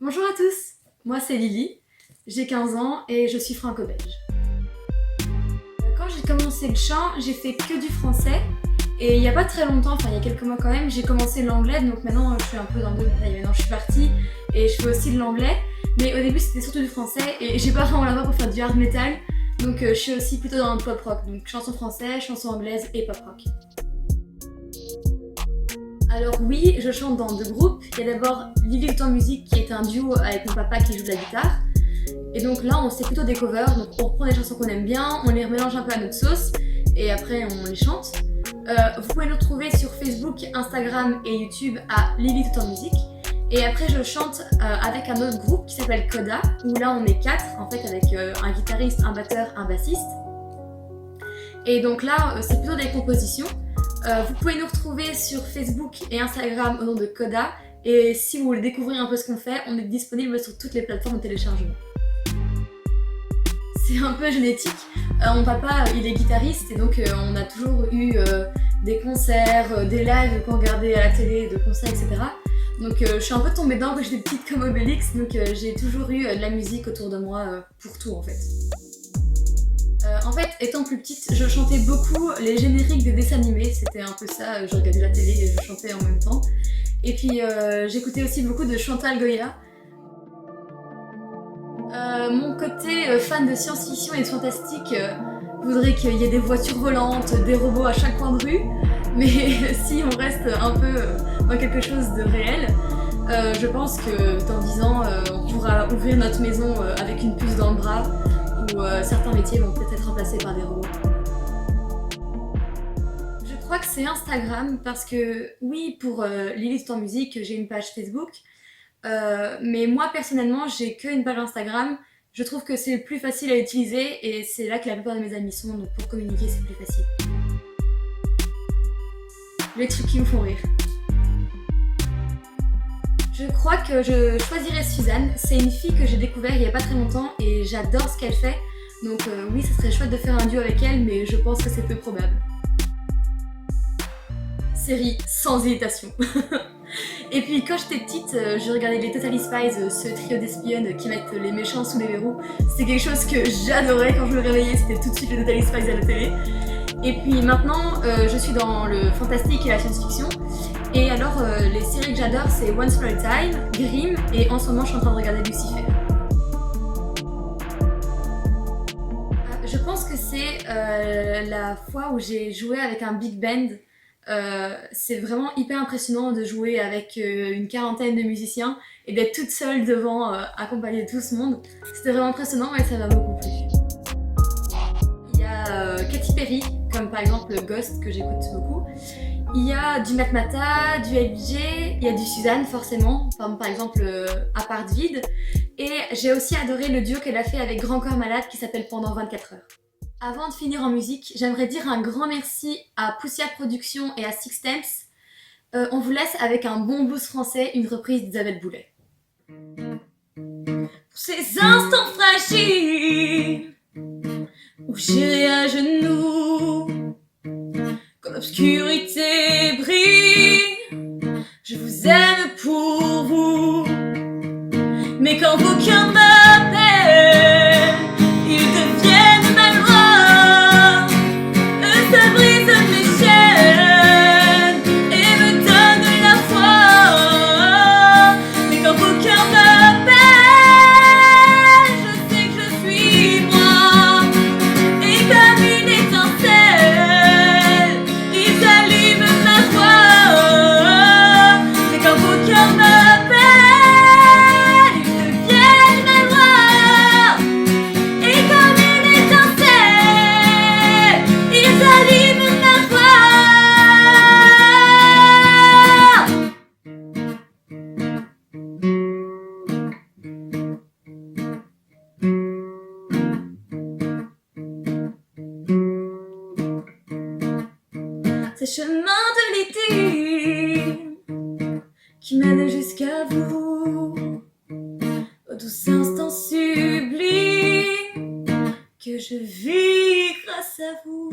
Bonjour à tous, moi c'est Lily, j'ai 15 ans et je suis franco-belge. Quand j'ai commencé le chant, j'ai fait que du français et il n'y a pas très longtemps, enfin il y a quelques mois quand même, j'ai commencé l'anglais donc maintenant je suis un peu dans deux batailles. Maintenant je suis partie et je fais aussi de l'anglais, mais au début c'était surtout du français et j'ai pas vraiment la voix pour faire du hard metal donc je suis aussi plutôt dans le pop rock, donc chanson française, chanson anglaise et pop rock. Alors oui, je chante dans deux groupes. Il y a d'abord Lily Autant Musique qui est un duo avec mon papa qui joue de la guitare. Et donc là, on fait plutôt des covers, donc on reprend des chansons qu'on aime bien, on les mélange un peu à notre sauce et après on les chante. Vous pouvez nous trouver sur Facebook, Instagram et YouTube à Lily Autant Musique. Et après, je chante avec un autre groupe qui s'appelle Coda, où là on est 4 en fait avec un guitariste, un batteur, un bassiste. Et donc là, c'est plutôt des compositions. Vous pouvez nous retrouver sur Facebook et Instagram au nom de Coda. Et si vous voulez découvrir un peu ce qu'on fait, on est disponible sur toutes les plateformes de téléchargement. C'est un peu génétique. Mon papa, il est guitariste et donc on a toujours eu des concerts, des lives qu'on regardait à la télé, de concerts, etc. Donc je suis un peu tombée dedans quand j'étais petite comme Obélix, donc j'ai toujours eu de la musique autour de moi pour tout en fait. En fait, étant plus petite, je chantais beaucoup les génériques des dessins animés, c'était un peu ça, je regardais la télé et je chantais en même temps. Et puis j'écoutais aussi beaucoup de Chantal Goya. Mon côté fan de science-fiction et de fantastique voudrait qu'il y ait des voitures volantes, des robots à chaque coin de rue, mais si on reste un peu dans quelque chose de réel, je pense que dans 10 ans, on pourra ouvrir notre maison avec une puce dans le bras, où certains métiers vont peut-être être remplacés par des robots. Je crois que c'est Instagram parce que oui, pour Lily Autant Musique, j'ai une page Facebook, mais moi personnellement, j'ai qu'une page Instagram. Je trouve que c'est le plus facile à utiliser et c'est là que la plupart de mes amis sont, donc pour communiquer c'est plus facile. Les trucs qui me font rire. Je crois que je choisirais Suzanne, c'est une fille que j'ai découvert il y a pas très longtemps et j'adore ce qu'elle fait. Donc oui, ça serait chouette de faire un duo avec elle, mais je pense que c'est peu probable. Série sans hésitation. Et puis quand j'étais petite, je regardais les Totally Spies, ce trio d'espionnes qui mettent les méchants sous les verrous. C'était quelque chose que j'adorais quand je me réveillais, c'était tout de suite les Totally Spies à la télé. Et puis maintenant, je suis dans le fantastique et la science-fiction. Et alors, les séries que j'adore, c'est Once Upon a Time, Grimm, et en ce moment, je suis en train de regarder Lucifer. Je pense que c'est la fois où j'ai joué avec un big band. C'est vraiment hyper impressionnant de jouer avec une quarantaine de musiciens et d'être toute seule devant, accompagnée de tout ce monde. C'était vraiment impressionnant et ça m'a beaucoup plu. Il y a Katy Perry, comme par exemple Ghost que j'écoute beaucoup. Il y a du Matmata, du LBJ, il y a du Suzanne forcément, par exemple Apart Vide. Et j'ai aussi adoré le duo qu'elle a fait avec Grand Corps Malade qui s'appelle Pendant 24 heures. Avant de finir en musique, j'aimerais dire un grand merci à Poussière Productions et à Six Temps. On vous laisse avec un bon blues français, une reprise d'Isabelle Boulet. Pour ces instants fragiles où j'irai à genoux, quand l'obscurité brille, je vous aime pour vous. Mais quand vos cœurs m'appellent, ils deviennent malheureux. Ça brise mes chaînes et me donne la foi. Mais quand vos cœurs m'appellent, je sais que je suis moi. Et comme une étincelle, ils allument ma voix. Mais quand vos cœurs m'appellent, ils deviennent malheureux. Et comme une étincelle, ils allument ma voix. Ces chemins de l'été qui mènent jusqu'à vous, aux doux instants sublimes que je vis grâce à vous.